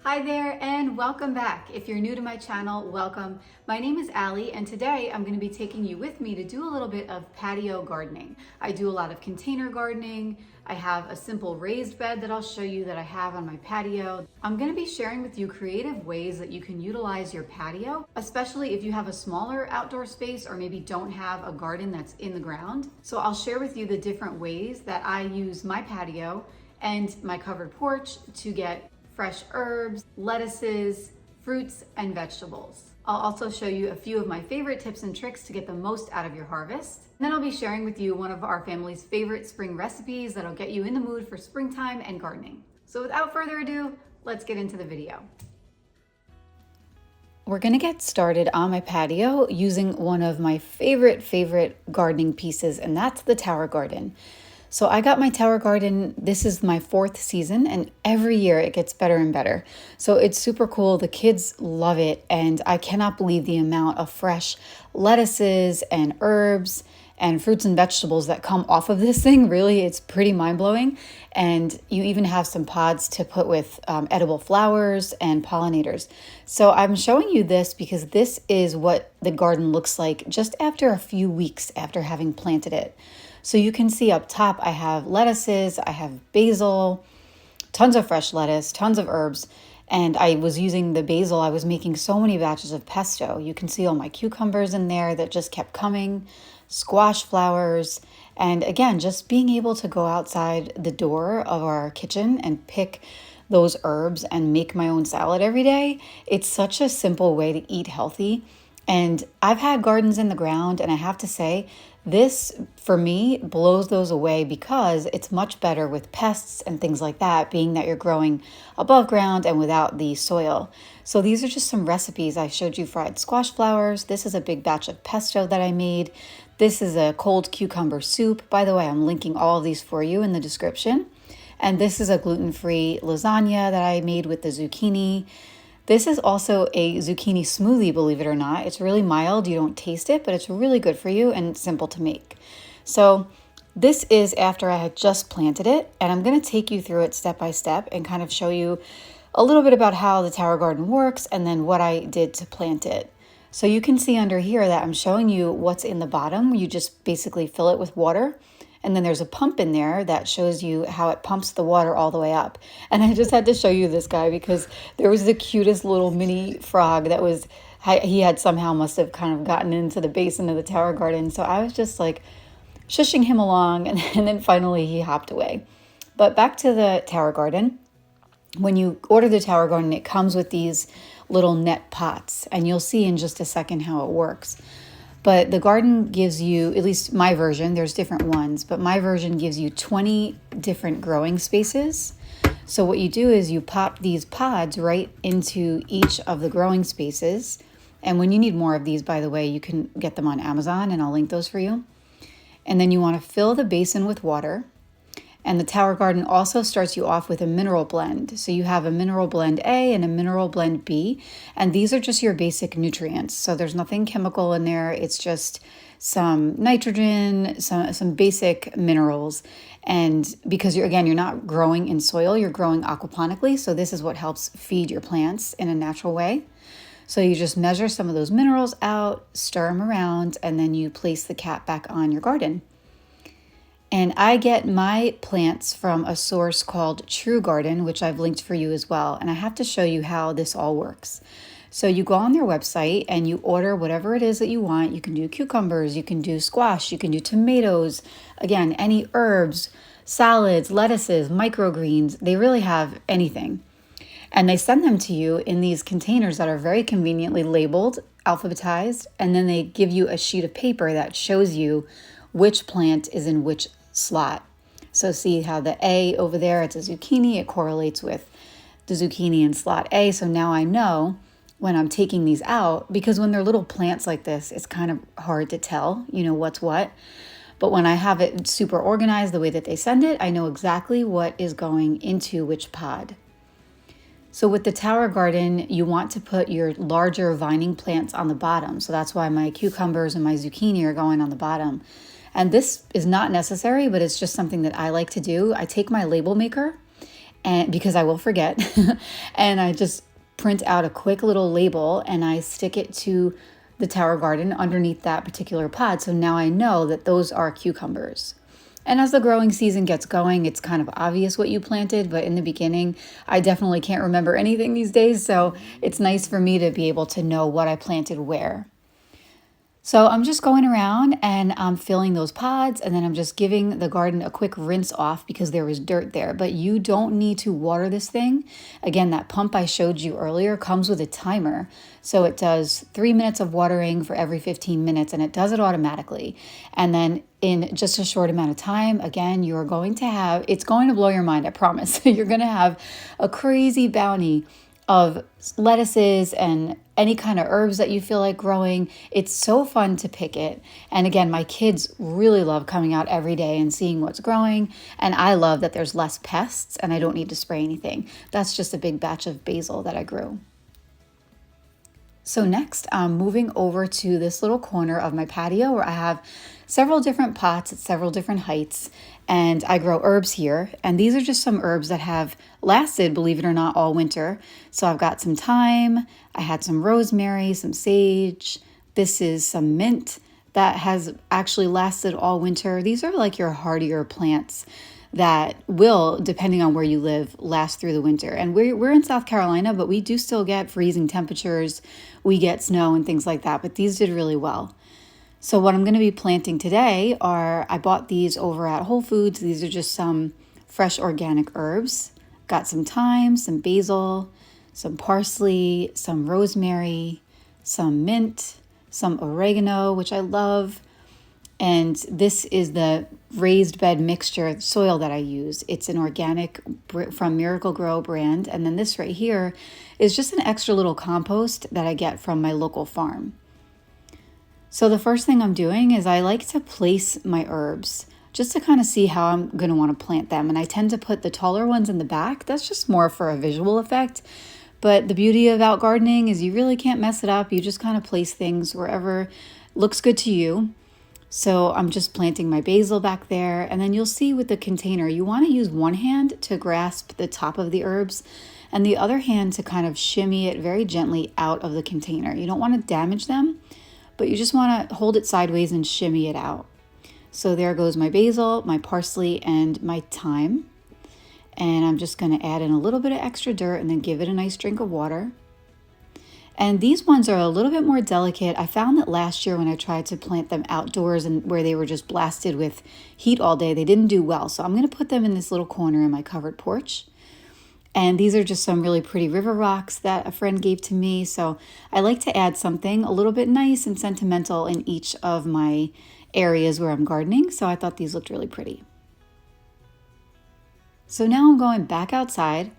Hi there and welcome back. If you're new to my channel, welcome. My name is Allie and today I'm going to be taking you with me to do a little bit of patio gardening. I do a lot of container gardening. I have a simple raised bed that I'll show you that I have on my patio. I'm going to be sharing with you creative ways that you can utilize your patio, especially if you have a smaller outdoor space or maybe don't have a garden that's in the ground. So I'll share with you the different ways that I use my patio and my covered porch to get fresh herbs, lettuces, fruits, and vegetables. I'll also show you a few of my favorite tips and tricks to get the most out of your harvest. And then I'll be sharing with you one of our family's favorite spring recipes that'll get you in the mood for springtime and gardening. So without further ado, let's get into the video. We're gonna get started on my patio using one of my favorite gardening pieces, and that's the tower garden. So I got my tower garden, this is my 4th season, and every year it gets better and better. So it's super cool, the kids love it, and I cannot believe the amount of fresh lettuces and herbs and fruits and vegetables that come off of this thing. Really, it's pretty mind-blowing. And you even have some pods to put with edible flowers and pollinators. So I'm showing you this because this is what the garden looks like just after a few weeks after having planted it. So you can see up top, I have lettuces, I have basil, tons of fresh lettuce, tons of herbs. And I was using the basil, I was making so many batches of pesto. You can see all my cucumbers in there that just kept coming, squash flowers. And again, just being able to go outside the door of our kitchen and pick those herbs and make my own salad every day. It's such a simple way to eat healthy. And I've had gardens in the ground, and I have to say, this, for me, blows those away because it's much better with pests and things like that, being that you're growing above ground and without the soil. So these are just some recipes. I showed you fried squash flowers. This is a big batch of pesto that I made. This is a cold cucumber soup. By the way, I'm linking all of these for you in the description. And this is a gluten-free lasagna that I made with the zucchini. This is also a zucchini smoothie, believe it or not. It's really mild, you don't taste it, but it's really good for you and simple to make. So this is after I had just planted it, and I'm gonna take you through it step by step and kind of show you a little bit about how the tower garden works and then what I did to plant it. So you can see under here that I'm showing you what's in the bottom. You just basically fill it with water. And then there's a pump in there that shows you how it pumps the water all the way up. And I just had to show you this guy because there was the cutest little mini frog that was, he had somehow must have kind of gotten into the basin of the tower garden. So I was just like shushing him along and then finally he hopped away. But back to the tower garden. When you order the tower garden, it comes with these little net pots, and you'll see in just a second how it works. But the garden gives you, at least my version, there's different ones, but my version gives you 20 different growing spaces. So what you do is you pop these pods right into each of the growing spaces. And when you need more of these, by the way, you can get them on Amazon, and I'll link those for you. And then you want to fill the basin with water. And the tower garden also starts you off with a mineral blend. So you have a mineral blend A and a mineral blend B, and these are just your basic nutrients. So there's nothing chemical in there. It's just some nitrogen, some basic minerals. And because you're not growing in soil, you're growing aquaponically. So this is what helps feed your plants in a natural way. So you just measure some of those minerals out, stir them around, and then you place the cap back on your garden. And I get my plants from a source called True Garden, which I've linked for you as well. And I have to show you how this all works. So you go on their website and you order whatever it is that you want. You can do cucumbers, you can do squash, you can do tomatoes, again, any herbs, salads, lettuces, microgreens. They really have anything. And they send them to you in these containers that are very conveniently labeled, alphabetized, and then they give you a sheet of paper that shows you which plant is in which slot. So see how the A over there, it's a zucchini, it correlates with the zucchini in slot A. So now I know when I'm taking these out, because when they're little plants like this, it's kind of hard to tell, what's what. But when I have it super organized the way that they send it, I know exactly what is going into which pod. So with the tower garden, you want to put your larger vining plants on the bottom. So that's why my cucumbers and my zucchini are going on the bottom. And this is not necessary, but it's just something that I like to do. I take my label maker and because I will forget. And I just print out a quick little label and I stick it to the tower garden underneath that particular pod. So now I know that those are cucumbers. And as the growing season gets going, it's kind of obvious what you planted, but in the beginning, I definitely can't remember anything these days. So it's nice for me to be able to know what I planted where. So I'm just going around and I'm filling those pods, and then I'm just giving the garden a quick rinse off because there was dirt there. But you don't need to water this thing. Again, that pump I showed you earlier comes with a timer. So it does 3 minutes of watering for every 15 minutes, and it does it automatically. And then in just a short amount of time, again, you're going to have, it's going to blow your mind, I promise. You're going to have a crazy bounty of lettuces and any kind of herbs that you feel like growing. It's so fun to pick it. And again, my kids really love coming out every day and seeing what's growing. And I love that there's less pests and I don't need to spray anything. That's just a big batch of basil that I grew. So next, I'm moving over to this little corner of my patio where I have several different pots at several different heights, and I grow herbs here. And these are just some herbs that have lasted, believe it or not, all winter. So I've got some thyme, I had some rosemary, some sage. This is some mint that has actually lasted all winter. These are like your hardier plants that will, depending on where you live, last through the winter. And we're in South Carolina, but we do still get freezing temperatures. We get snow and things like that, but these did really well. So what I'm going to be planting today are, I bought these over at Whole Foods. These are just some fresh organic herbs. Got some thyme, some basil, some parsley, some rosemary, some mint, some oregano, which I love. And this is the raised bed mixture soil that I use. It's an organic from Miracle Grow brand. And then this right here is just an extra little compost that I get from my local farm. So the first thing I'm doing is I like to place my herbs just to kind of see how I'm going to want to plant them. And I tend to put the taller ones in the back. That's just more for a visual effect. But the beauty about gardening is you really can't mess it up. You just kind of place things wherever looks good to you. So I'm just planting my basil back there. And then you'll see with the container, you want to use one hand to grasp the top of the herbs and the other hand to kind of shimmy it very gently out of the container. You don't want to damage them, but you just want to hold it sideways and shimmy it out. So there goes my basil, my parsley, and my thyme. And I'm just going to add in a little bit of extra dirt and then give it a nice drink of water. And these ones are a little bit more delicate. I found that last year when I tried to plant them outdoors and where they were just blasted with heat all day, they didn't do well. So I'm going to put them in this little corner in my covered porch. And these are just some really pretty river rocks that a friend gave to me. So I like to add something a little bit nice and sentimental in each of my areas where I'm gardening. So I thought these looked really pretty. So now I'm going back outside.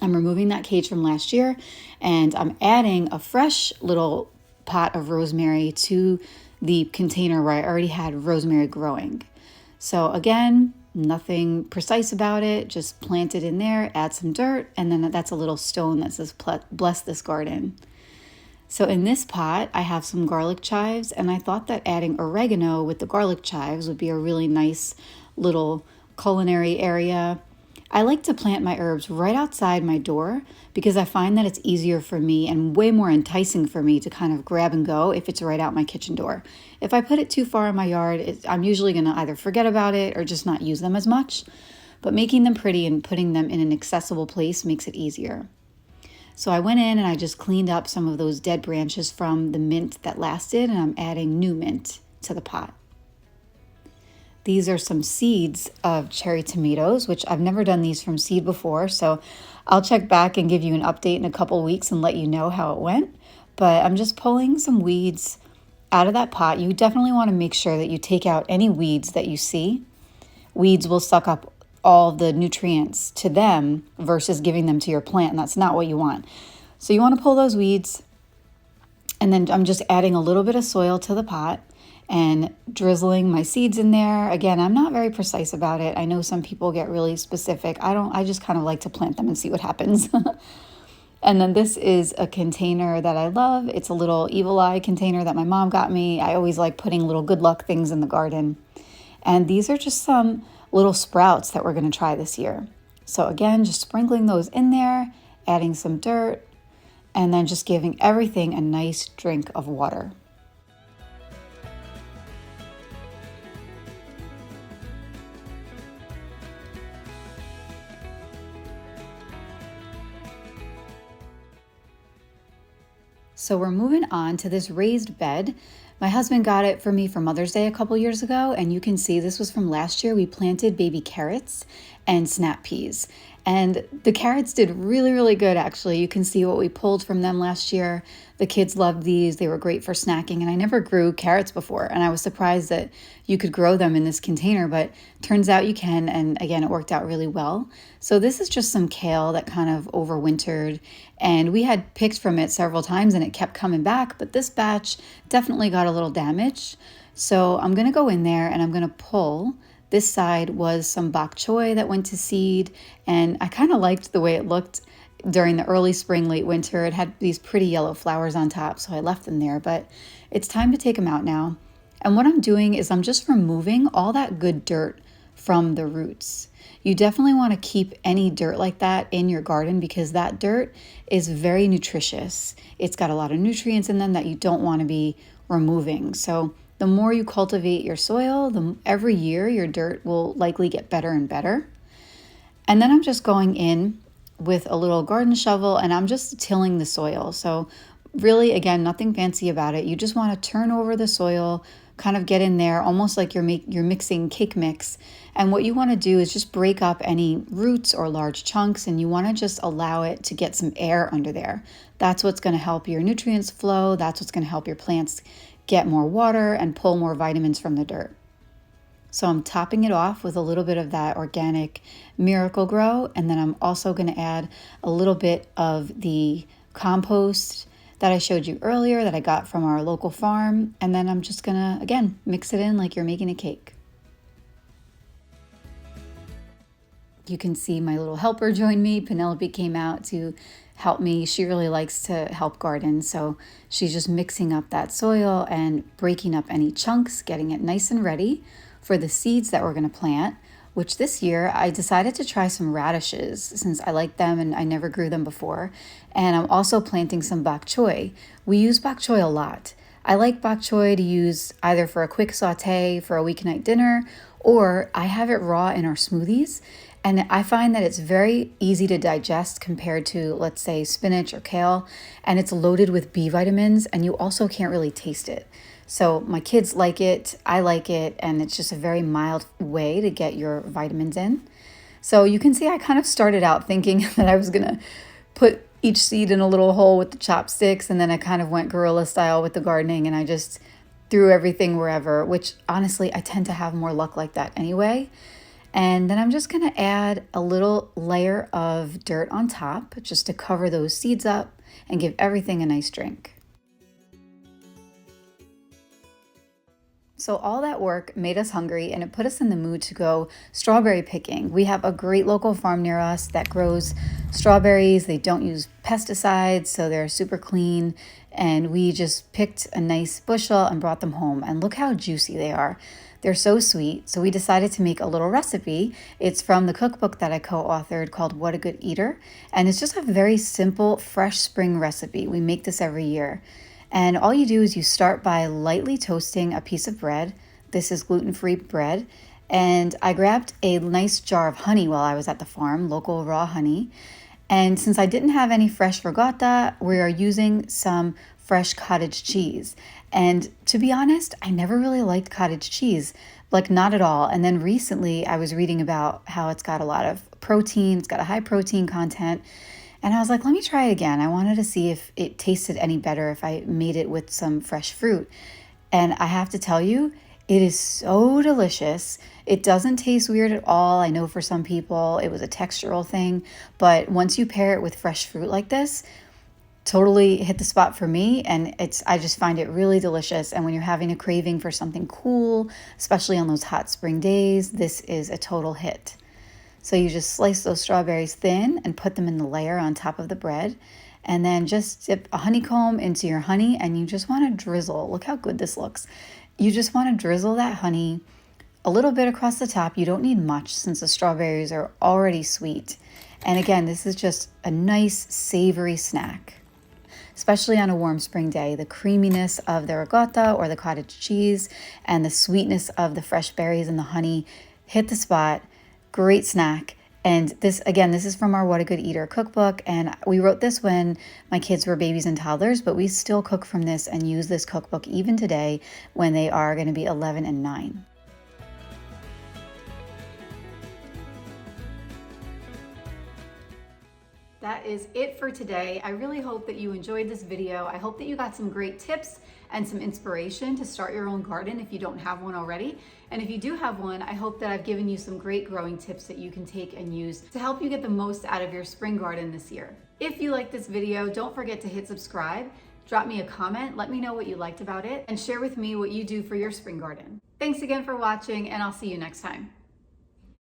I'm removing that cage from last year and I'm adding a fresh little pot of rosemary to the container where I already had rosemary growing. So again, nothing precise about it, just plant it in there, add some dirt, and then that's a little stone that says bless this garden. So in this pot, I have some garlic chives, and I thought that adding oregano with the garlic chives would be a really nice little culinary area. I like to plant my herbs right outside my door because I find that it's easier for me and way more enticing for me to kind of grab and go if it's right out my kitchen door. If I put it too far in my yard, I'm usually going to either forget about it or just not use them as much. But making them pretty and putting them in an accessible place makes it easier. So I went in and I just cleaned up some of those dead branches from the mint that lasted, and I'm adding new mint to the pot. These are some seeds of cherry tomatoes, which I've never done these from seed before. So I'll check back and give you an update in a couple weeks and let you know how it went. But I'm just pulling some weeds out of that pot. You definitely want to make sure that you take out any weeds that you see. Weeds will suck up all the nutrients to them versus giving them to your plant, and that's not what you want. So you want to pull those weeds, and then I'm just adding a little bit of soil to the pot and drizzling my seeds in there. Again, I'm not very precise about it. I know some people get really specific. I just kind of like to plant them and see what happens. And then this is a container that I love. It's a little evil eye container that my mom got me. I always like putting little good luck things in the garden. And these are just some little sprouts that we're going to try this year. So again, just sprinkling those in there, adding some dirt, and then just giving everything a nice drink of water. So we're moving on to this raised bed. My husband got it for me for Mother's Day a couple years ago, and you can see this was from last year. We planted baby carrots and snap peas. And the carrots did really, really good, actually. You can see what we pulled from them last year. The kids loved these. They were great for snacking, and I never grew carrots before. And I was surprised that you could grow them in this container, but turns out you can. And again, it worked out really well. So this is just some kale that kind of overwintered, and we had picked from it several times and it kept coming back, but this batch definitely got a little damaged. So I'm gonna go in there and I'm gonna pull. This side was some bok choy that went to seed, and I kind of liked the way it looked during the early spring, late winter. It had these pretty yellow flowers on top, so I left them there, but it's time to take them out now. And what I'm doing is I'm just removing all that good dirt from the roots. You definitely want to keep any dirt like that in your garden because that dirt is very nutritious. It's got a lot of nutrients in them that you don't want to be removing. So the more you cultivate your soil, every year your dirt will likely get better and better. And then I'm just going in with a little garden shovel and I'm just tilling the soil. So really, again, nothing fancy about it. You just want to turn over the soil, kind of get in there almost like you're mixing cake mix. And what you want to do is just break up any roots or large chunks, and you want to just allow it to get some air under there. That's what's going to help your nutrients flow. That's what's going to help your plants get more water and pull more vitamins from the dirt. So I'm topping it off with a little bit of that organic Miracle-Gro, and then I'm also going to add a little bit of the compost that I showed you earlier that I got from our local farm, and then I'm just gonna, again, mix it in like you're making a cake. You can see my little helper join me. Penelope came out to help me. She really likes to help garden, so she's just mixing up that soil and breaking up any chunks, getting it nice and ready for the seeds that we're gonna plant, which this year I decided to try some radishes since I like them and I never grew them before. And I'm also planting some bok choy. We use bok choy a lot. I like bok choy to use either for a quick saute for a weeknight dinner, or I have it raw in our smoothies. And I find that it's very easy to digest compared to, let's say, spinach or kale, and it's loaded with B vitamins, and you also can't really taste it. So my kids like it, I like it, and it's just a very mild way to get your vitamins in. So you can see I kind of started out thinking that I was gonna put each seed in a little hole with the chopsticks, and then I kind of went guerrilla style with the gardening, and I just threw everything wherever, which honestly, I tend to have more luck like that anyway. And then I'm just gonna add a little layer of dirt on top just to cover those seeds up and give everything a nice drink. So all that work made us hungry and it put us in the mood to go strawberry picking. We have a great local farm near us that grows strawberries. They don't use pesticides, so they're super clean. And we just picked a nice bushel and brought them home. And look how juicy they are. They're so sweet. So we decided to make a little recipe. It's from the cookbook that I co-authored called What a Good Eater. And it's just a very simple, fresh spring recipe. We make this every year. And all you do is you start by lightly toasting a piece of bread. This is gluten-free bread. And I grabbed a nice jar of honey while I was at the farm, local raw honey. And since I didn't have any fresh ricotta, we are using some fresh cottage cheese. And to be honest, I never really liked cottage cheese, like not at all. And then recently I was reading about how it's got a lot of protein, it's got a high protein content. And I was like, let me try it again. I wanted to see if it tasted any better if I made it with some fresh fruit. And I have to tell you, it is so delicious. It doesn't taste weird at all. I know for some people it was a textural thing, but once you pair it with fresh fruit like this, totally hit the spot for me. And I just find it really delicious. And when you're having a craving for something cool, especially on those hot spring days, this is a total hit. So you just slice those strawberries thin and put them in the layer on top of the bread. And then just dip a honeycomb into your honey and you just want to drizzle. Look how good this looks. You just want to drizzle that honey a little bit across the top. You don't need much since the strawberries are already sweet. And again, this is just a nice savory snack, especially on a warm spring day. The creaminess of the ricotta or the cottage cheese and the sweetness of the fresh berries and the honey hit the spot. Great snack. And this, again, this is from our What a Good Eater cookbook. And we wrote this when my kids were babies and toddlers, but we still cook from this and use this cookbook even today when they are going to be 11 and 9. That is it for today. I really hope that you enjoyed this video. I hope that you got some great tips and some inspiration to start your own garden if you don't have one already. And if you do have one, I hope that I've given you some great growing tips that you can take and use to help you get the most out of your spring garden this year. If you like this video, don't forget to hit subscribe, drop me a comment, let me know what you liked about it, and share with me what you do for your spring garden. Thanks again for watching, and I'll see you next time.